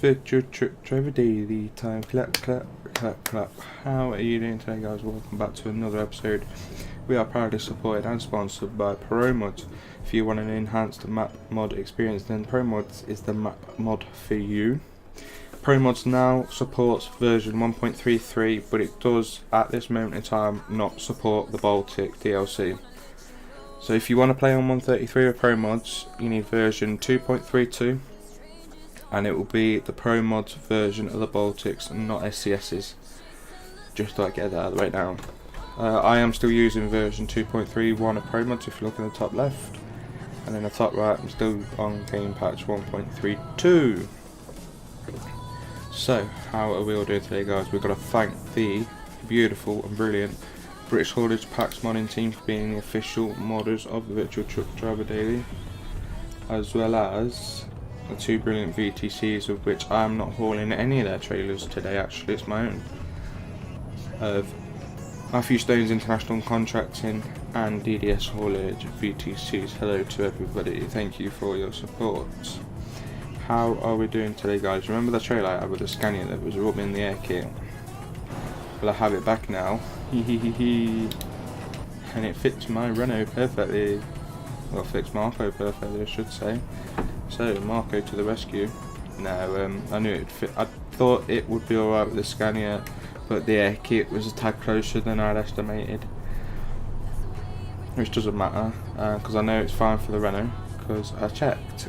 virtual trip driver daily time. Clap, clap, clap, clap. How are you doing today, guys? Welcome back to another episode. We are proudly supported and sponsored by ProMods. If you want an enhanced map mod experience, then ProMods is the map mod for you. ProMods now supports version 1.33, but it does at this moment in time not support the Baltic DLC. So if you want to play on 133 with ProMods, you need version 2.32, and it will be the ProMods version of the Baltics and not SCS's. Just to get that out of the way now. I am still using version 2.31 of ProMods if you look in the top left, and in the top right I'm still on game patch 1.32. So how are we all doing today, guys? We've got to thank the beautiful and brilliant British Haulage Packs modding team for being the official modders of the Virtual Truck Driver Daily, as well as the two brilliant VTCs, of which I am not hauling any of their trailers today. Actually, it's my own, of Matthew Stone's International Contracting and DDS Haulage VTCs. Hello to everybody, thank you for your support. How are we doing today, guys? Remember the trailer I had with the Scania that was rubbing the air kit? Well, I have it back now. And it fits my Renault perfectly. Well, fits Marco perfectly, I should say. So Marco to the rescue. No, I knew it'd fit. I thought it would be alright with the Scania, but the air kit was a tad closer than I'd estimated, which doesn't matter because I know it's fine for the Renault because I checked.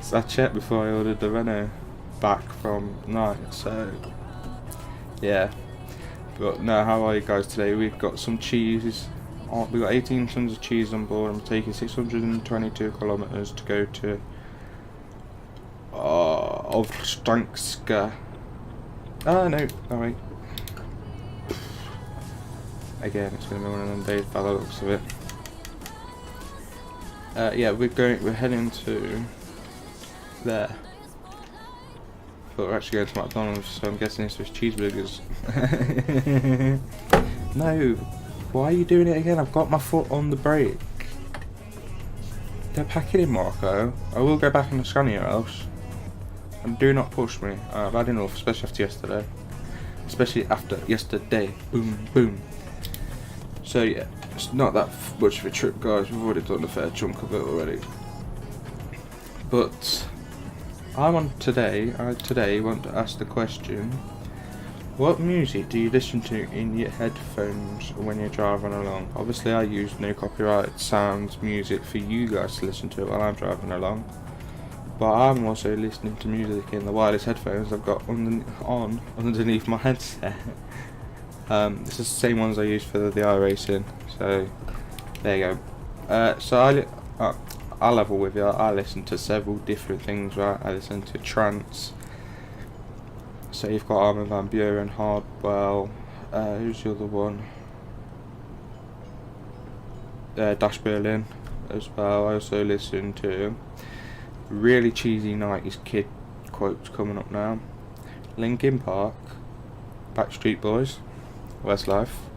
So I checked before I ordered the Renault back from night. So yeah. But no, how are you guys today? We've got some cheese. We've got 18 tons of cheese on board. I'm taking 622 kilometers to go to Ovstranska. No, wait. Again, it's going to be one of them days by the looks of it. Yeah, we're heading to there. But we're actually going to McDonald's, so I'm guessing this was cheeseburgers. No, why are you doing it again? I've got my foot on the brake. They're packing in, Marco. I will go back in the Scania else. And do not push me. I've had enough, especially after yesterday. Especially after yesterday. Boom, boom. So yeah, it's not that much of a trip, guys. We've already done a fair chunk of it already. But I today want to ask the question: what music do you listen to in your headphones when you're driving along? Obviously, I use no copyright sounds music for you guys to listen to while I'm driving along. But I'm also listening to music in the wireless headphones I've got underneath my headset. This is the same ones I use for the iRacing. So there you go. So I'll level with you. I listen to several different things, right? I listen to trance. So you've got Armin van Buuren, Hardwell. Who's the other one? Dash Berlin as well. I also listen to really cheesy 90s kid quotes coming up now. Linkin Park, Backstreet Boys, Westlife.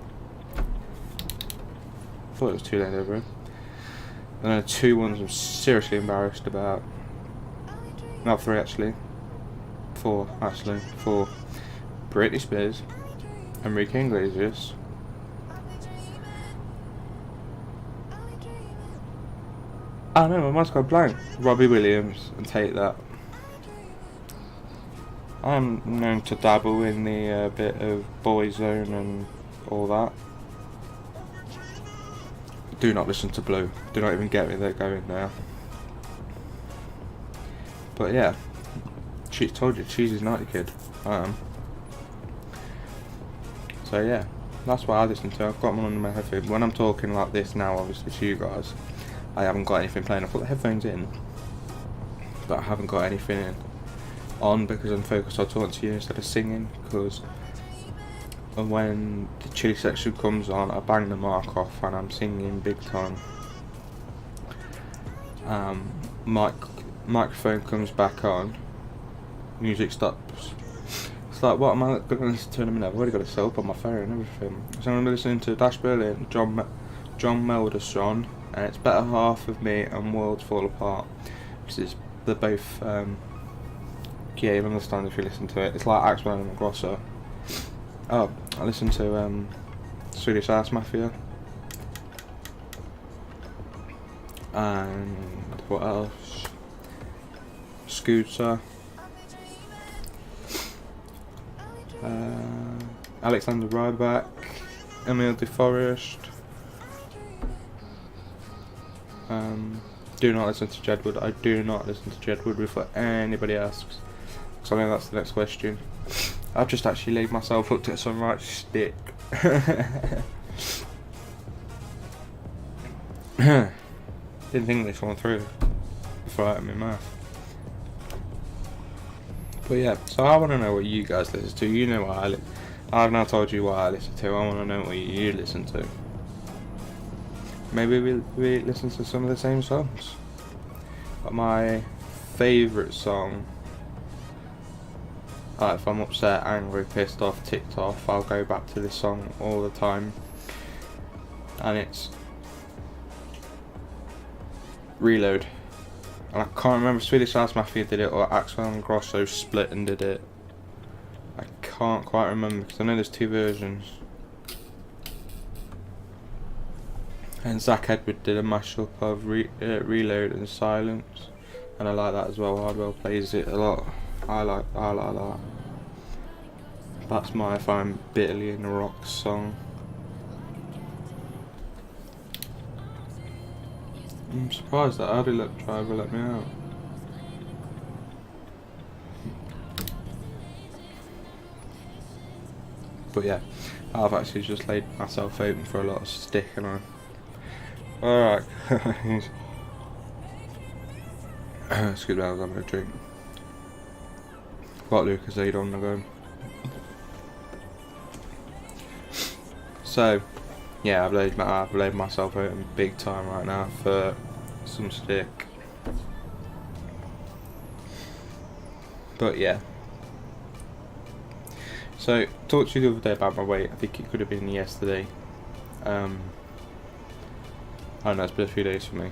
Thought it was too late over it. And then 2 ones I'm seriously embarrassed about. Not 3 actually. 4 actually. 4. Britney Spears, Enrique Iglesias, oh no, my mind's gone blank. Robbie Williams, and Take That. I'm known to dabble in the bit of Boyzone and all that. Do not listen to Blue. Do not even get me there going there. But yeah, she told you, Cheesy's 90 kid. I am. So yeah, that's what I listen to. I've got one on my headphones. When I'm talking like this now, obviously to you guys, I haven't got anything playing. I've got the headphones in, but I haven't got anything on because I'm focused on talking to you instead of singing. Because when the chili section comes on, I bang the mic off and I'm singing big time. Microphone comes back on, music stops. It's like, what am I going to listen to in a minute? I've already got it set up on my phone and everything. So I'm listening to Dash Berlin, John Melderson, and It's Better Half of Me and Worlds Fall Apart. This is they're both yeah, you'll understand if you listen to it. It's like Axwell and Grosso. Oh, I listened to Swedish House Mafia. And what else? Scooter. Alexander Rybak. Emile DeForest. Do not listen to Jedward. I do not listen to Jedward before anybody asks, because I know that's the next question. I've just actually laid myself up to some right stick. Didn't think this one through before I had my mouth. But yeah, so I want to know what you guys listen to. You know what I've now told you what I listen to. I want to know what you listen to. Maybe we listen to some of the same songs. But my favourite song, if I'm upset, angry, pissed off, ticked off, I'll go back to this song all the time. And it's Reload. And I can't remember if Swedish House Mafia did it or Axwell and Grosso split and did it. I can't quite remember because I know there's two versions. And Zach Edward did a mashup of Reload and Silence, and I like that as well. Hardwell plays it a lot. I like that. That's my If I'm Bitterly in a Rock song. I'm surprised that Addy Driver let me out. But yeah, I've actually just laid myself open for a lot of stick, and alright. Excuse me, I was having a drink. Got Lucasade on the go. So, yeah, I've laid myself open big time right now for some stick. But yeah. So, talked to you the other day about my weight. I think it could have been yesterday. I don't know, it's been a few days for me.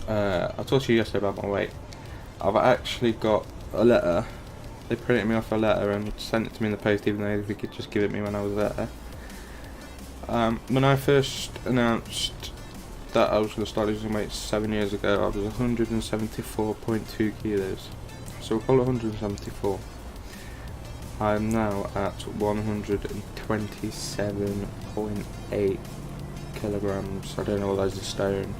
I talked to you yesterday about my weight. I've actually got a letter. They printed me off a letter and sent it to me in the post, even though they could just give it me when I was there. When I first announced that I was going to start losing weight 7 years ago, I was 174.2 kilos. So we'll call it 174. I'm now at 127.8 kilograms. I don't know what those are stone.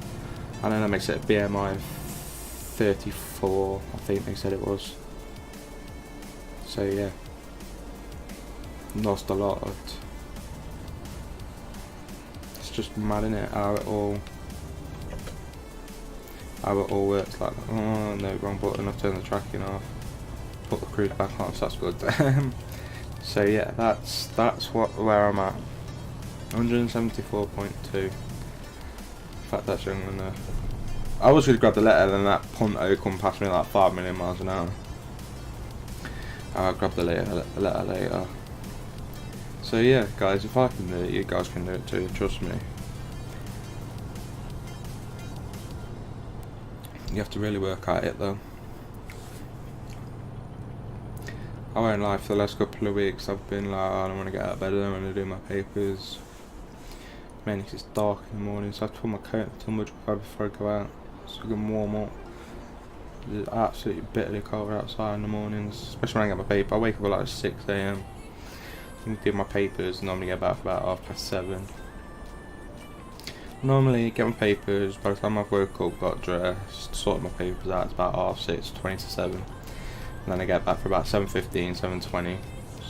I know that makes it a BMI of 34, I think they said it was. So yeah, lost a lot. It's just mad, innit, how it all works like that. Oh no, wrong button, I've turned the tracking off. Put the cruise back on, so that's good. So yeah, that's where I'm at. 174.2. In fact, that's younger than that. I was going to grab the letter, then that Punto come past me like 5 million miles an hour. I'll grab the letter later. So yeah, guys, if I can do it, you guys can do it too, trust me. You have to really work at it though. I won't lie, for the last couple of weeks I've been like, I don't want to get out of bed, I don't want to do my papers. Mainly because it's dark in the morning, so I have to put my coat in the tumble dryer before I go out, so I can warm up. It's absolutely bitterly cold outside in the mornings, especially when I get my paper. I wake up at like 6 AM. I do my papers, normally get back for about 7:30. Normally get my papers, by the time I've woke up, got dressed, sorted my papers out, it's about 6:30, 20 to 7. And then I get back for about 7:15, 7:20,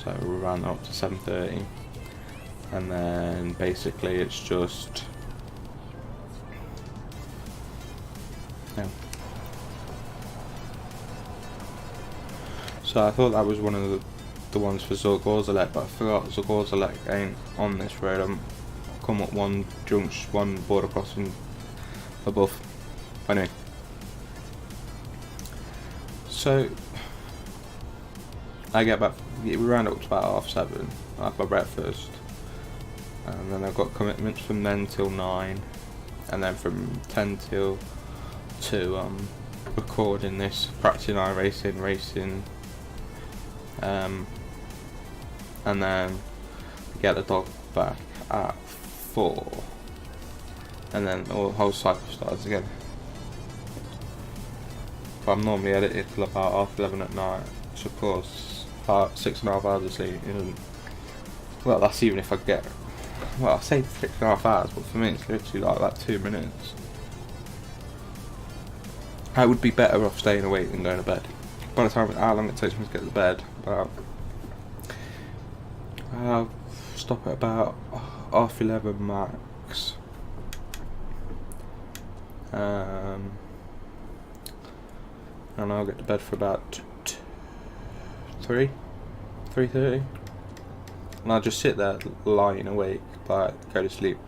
so we'll round up to 7:30. And then basically it's just, yeah. So I thought that was one of the ones for Zagorzelec, but I forgot Zagorzelec ain't on this road. I'm come up one border crossing above. Anyway, so I get back, we round up to about 7:30, I have my breakfast, and then I've got commitments from then till 9, and then from 10 till 2 recording this, practicing iRacing, racing, and then get the dog back at 4, and then the whole cycle starts again. But I'm normally edited till about 11 at night, which of course 6.5 hours of sleep isn't, well, that's even if I get, well, I say 6.5 hours, but for me it's literally like 2 minutes. I would be better off staying awake than going to bed. By the time, how long it takes me to get to bed, about, I'll stop at about 11:30 max. And I'll get to bed for about 3:30, and I'll just sit there lying awake, like go to sleep.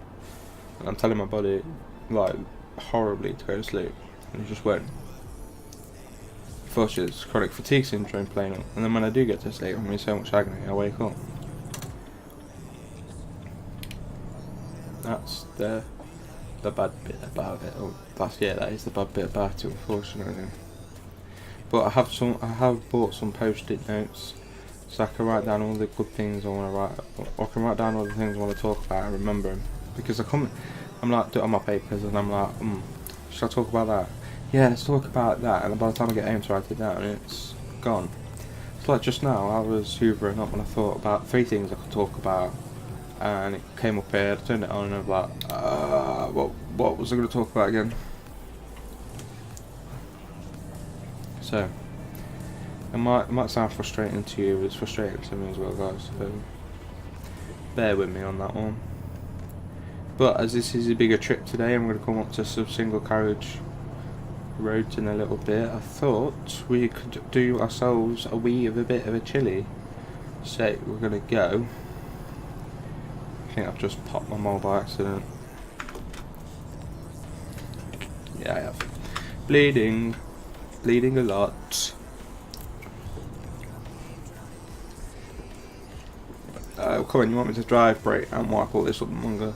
And I'm telling my body like horribly to go to sleep, and it just won't. Unfortunately, it's chronic fatigue syndrome playing up, and then when I do get to sleep, I'm in so much agony I wake up. That's the bad bit about it. Oh, that is the bad bit about it, unfortunately. But I have bought some post-it notes, so I can write down all the good things I want to write, or I can write down all the things I want to talk about and remember them. Because I'm like doing my papers, and I'm like, should I talk about that? Yeah, let's talk about that. And by the time I get home to write it down, it's gone. It's like just now, I was hoovering up and I thought about 3 things I could talk about, and it came up here. I turned it on and I was like, what was I going to talk about again? So, it might sound frustrating to you, but it's frustrating to me as well, guys, so bear with me on that one. But as this is a bigger trip today, I'm going to come up to some single carriage roads in a little bit. I thought we could do ourselves a bit of a chilly. So we're going to go, I think I've just popped my mole by accident. Yeah, I have. Bleeding a lot. Come on, you want me to drive, brake and wipe all this up longer?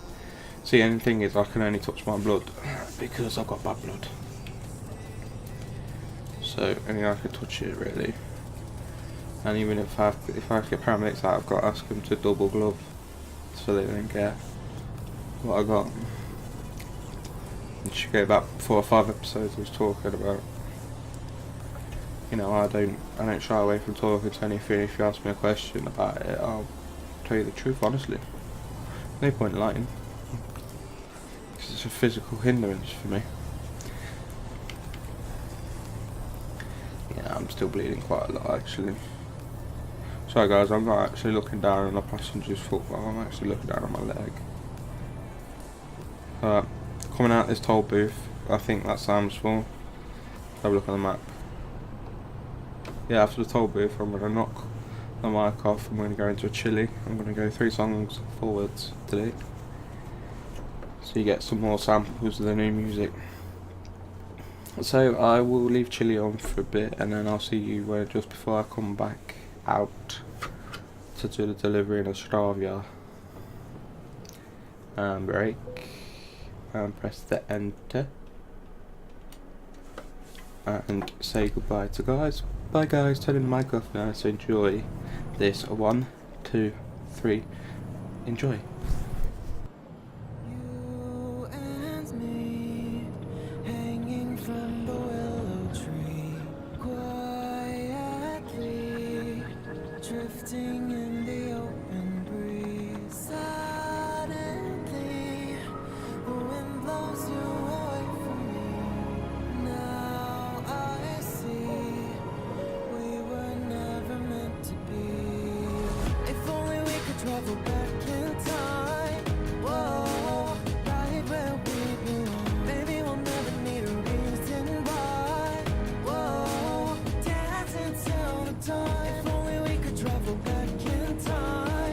See, the thing is, I can only touch my blood because I've got bad blood. So only I can touch it really. And even if I have to get paramedics out, I've got to ask them to double glove so they don't get what I got. You should go back 4 or 5 episodes I was talking about. You know, I don't shy away from talking to anything. If you ask me a question about it, I'll tell you the truth, honestly. No point in lying. Because it's a physical hindrance for me. Yeah, I'm still bleeding quite a lot, actually. Sorry guys, I'm not actually looking down on the passenger's foot, I'm actually looking down on my leg. Coming out this toll booth, I think that Sam's full. Have a look on the map. Yeah, after the toll booth, I'm going to knock the mic off. I'm going to go into a chilly. I'm going to go 3 songs forwards today, so you get some more samples of the new music. So I will leave chilly on for a bit, and then I'll see you just before I come back out to do the delivery in Caviar. And brake, and press the enter, and say goodbye to guys. Bye guys, turning the mic off now, so enjoy this. 1, 2, 3, enjoy. You and me, hanging from the willow tree, quietly drifting in the open breeze. Suddenly, the wind blows you away from me. Now I see we were never meant to be. If only we could travel back in time. Whoa, right where we belong. Maybe we'll never need a reason why. Whoa, dancing till the dawn. If only we could travel back in time.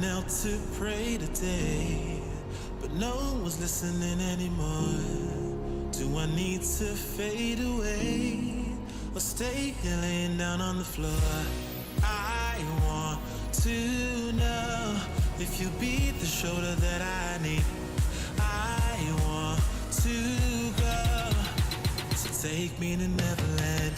knelt to pray today, but no one was listening anymore. Do I need to fade away or stay here laying down on the floor? I want to know if you be the shoulder that I need. I want to go, so take me to Neverland.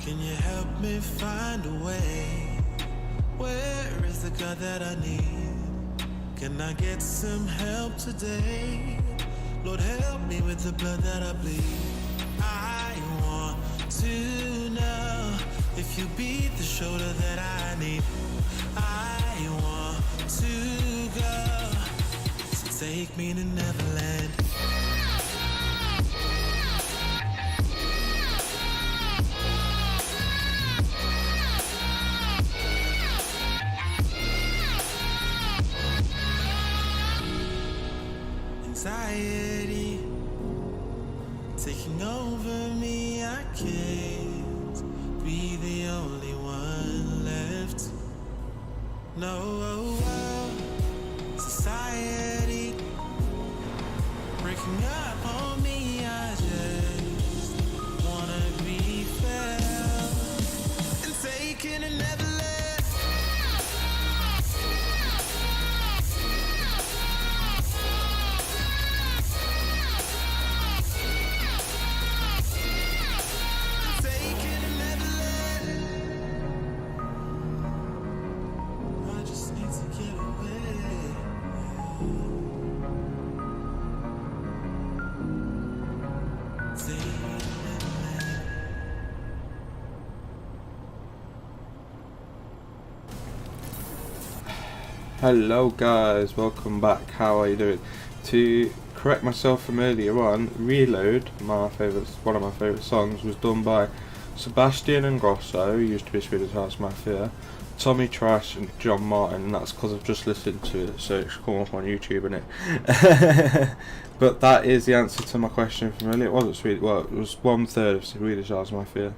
Can you help me find a way? Where is the God that I need? Can I get some help today? Lord, help me with the blood that I bleed. I want to know if you be the shoulder that I need. I want to go, so take me to Neverland. Anxiety taking over me, I can't be the only one left. No, society breaking up on me, I just wanna be felt and taken and never left. Hello guys, welcome back. How are you doing? To correct myself from earlier on, Reload, one of my favourite songs, was done by Sebastian and Grosso, who used to be Swedish House Mafia, Tommy Trash and John Martin, and that's because I've just listened to it, so it's come up on YouTube, innit? But that is the answer to my question from earlier. It wasn't Swedish, well, it was 1/3 of Swedish House Mafia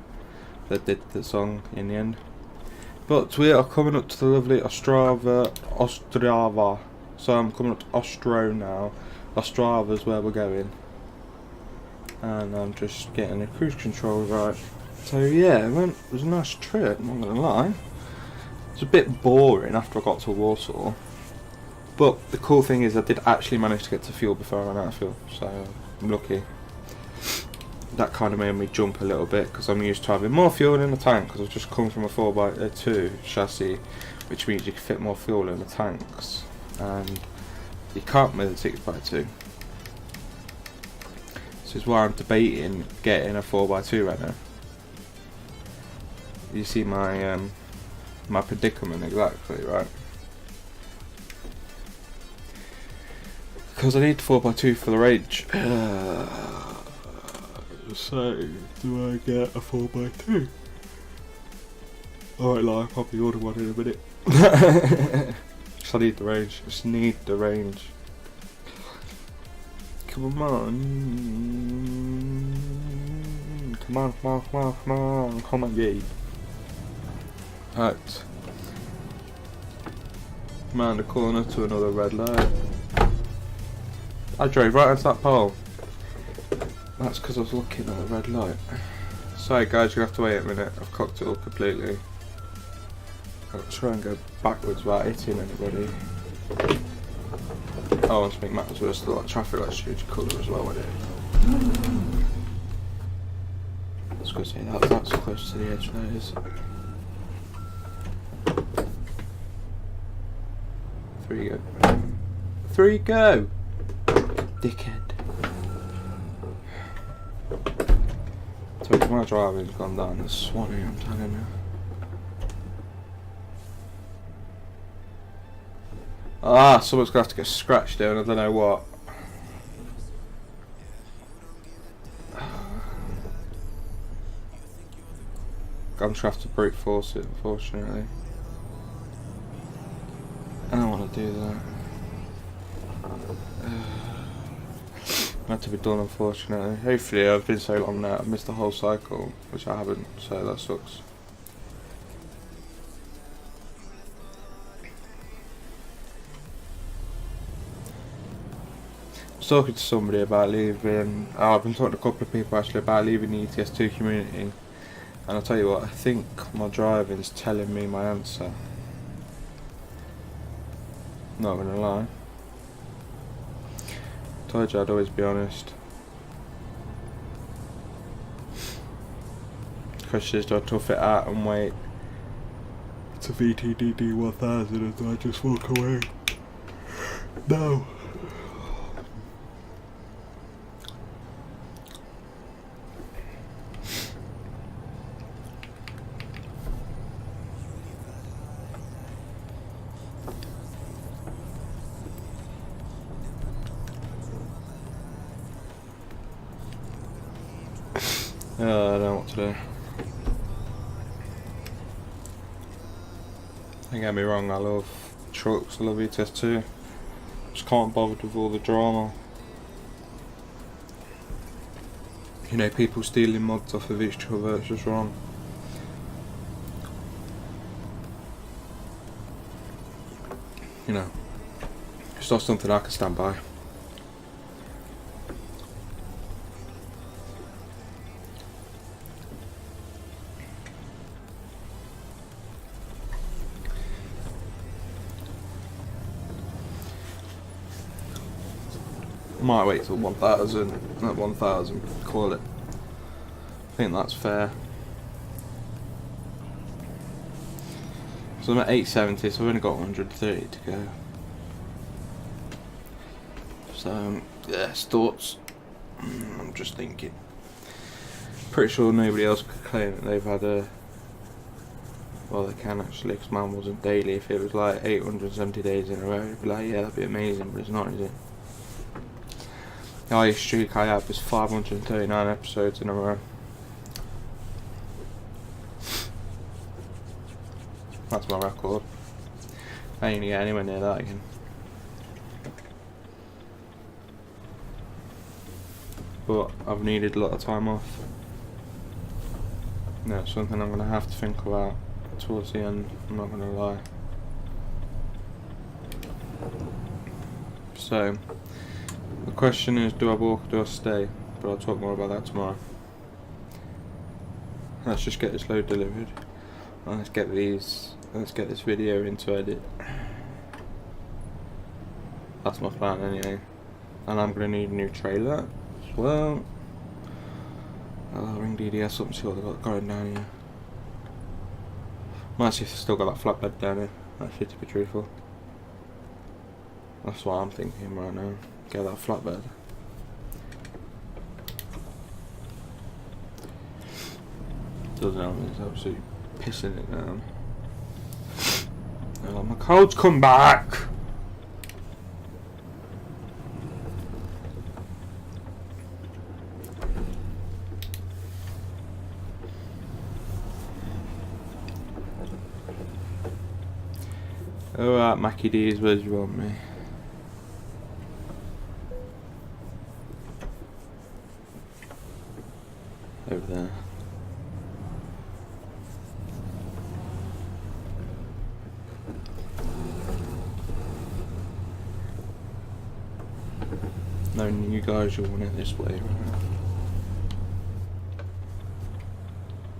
that did the song in the end. But we are coming up to the lovely Ostrava. So I'm coming up to Ostro now. Ostrava's where we're going. And I'm just getting the cruise control right. So yeah, it was a nice trip, I'm not gonna lie. It's a bit boring after I got to Warsaw. But the cool thing is I did actually manage to get to fuel before I ran out of fuel. So I'm lucky. That kind of made me jump a little bit because I'm used to having more fuel in the tank because I've just come from a 4x2 chassis, which means you can fit more fuel in the tanks, and you can't with a 6x2. This is why I'm debating getting a 4x2 right now. You see my my predicament exactly, right? Because I need 4x2 for the range. So, do I get a 4x2? Alright, I'll probably order one in a minute. Just I need the range. Just need the range. Come on. Come on, come on, come on, come on. Come on, yeah. Right. Round the corner to another red light. I drove right into that pole. That's because I was looking at the red light. Sorry guys, you have to wait a minute. I've cocked it up completely. I'll try and go backwards without hitting anybody. I want to make matters worse, the traffic lights change colour as well, wouldn't it? I was going to say that's close to the edge, that is. 3 go. 3 go! Dickhead. So my driving's gone down the Swanee, I'm telling you. Ah, someone's gonna have to get scratched there and I don't know what. I'm just gonna have to brute force it, unfortunately. I don't want to do that. Had to be done, unfortunately. Hopefully, I've been so long now, I've missed the whole cycle, which I haven't, so that sucks. I was talking to somebody about leaving. I've been talking to a couple of people actually about leaving the ETS2 community, and I'll tell you what, I think my driving's telling me my answer. Not gonna lie. Told you I'd always be honest. Question is, do I tough it out and wait to VTDD 1000 or do I just walk away? No. I don't know what to do. Don't get me wrong, I love trucks, I love ETS2. Just can't bother with all the drama. You know, people stealing mods off of each other, it's just wrong. You know, it's not something I can stand by. Might wait till 1000, not 1000, call it. I think that's fair. So I'm at 870, so I've only got 130 to go. So, yeah, thoughts. I'm just thinking. Pretty sure nobody else could claim that they've had a. Well, they can actually, because mine wasn't daily. If it was like 870 days in a row, it'd be like, yeah, that'd be amazing, but it's not, is it? The highest streak I have is 539 episodes in a row. That's my record. I ain't gonna get anywhere near that again. But I've needed a lot of time off. No, it's something I'm gonna have to think about towards the end, I'm not gonna lie. So, the question is, do I walk or do I stay? But I'll talk more about that tomorrow. Let's just get this load delivered. And let's get this video into edit. That's my plan anyway. And I'm gonna need a new trailer as well. I'll ring DDS up and see what they've got going down here. Might see if they've still got that flatbed down here, actually, to be truthful. That's what I'm thinking right now. Get that flatbed. Doesn't help me, it's absolutely pissing it down. Oh, my cold's come back! Alright, Mackie D's, where do you want me? Over there. No, you guys, you want it this way, right?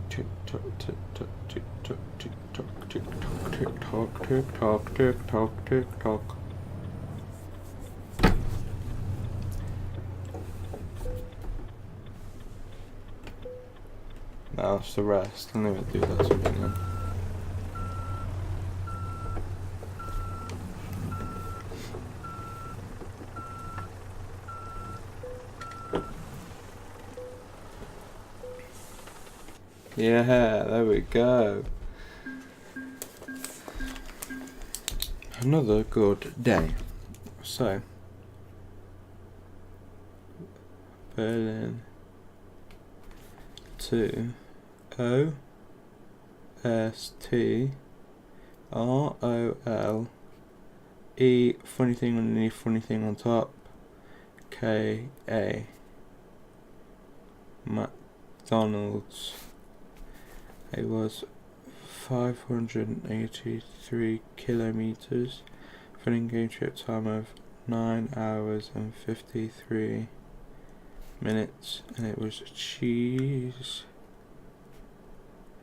Tick tock, tick tock, tick tock, tick tock, tick tock, tick tock, tick tock, tick tock, tick tock. Now it's the rest. I never do that something then. Yeah, there we go. Another good day. So, Berlin 2-0. funny thing underneath, funny thing on top, KA, McDonald's. It was 583 kilometers for an in-game trip time of 9 hours and 53 minutes, and it was cheese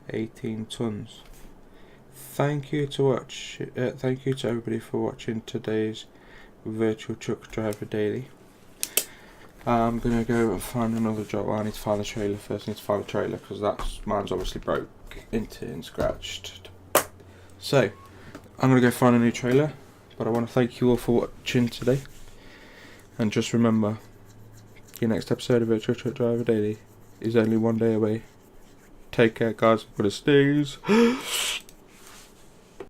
18 tons. Thank you to everybody for watching today's virtual truck driver daily. I'm gonna go and find another job. I need to find the trailer first. I need to find the trailer because mine's obviously broke into and scratched. So I'm gonna go find a new trailer. But I want to thank you all for watching today. And just remember, your next episode of Virtual Truck Driver Daily is only one day away. Take care, guys. I'm gonna sneeze.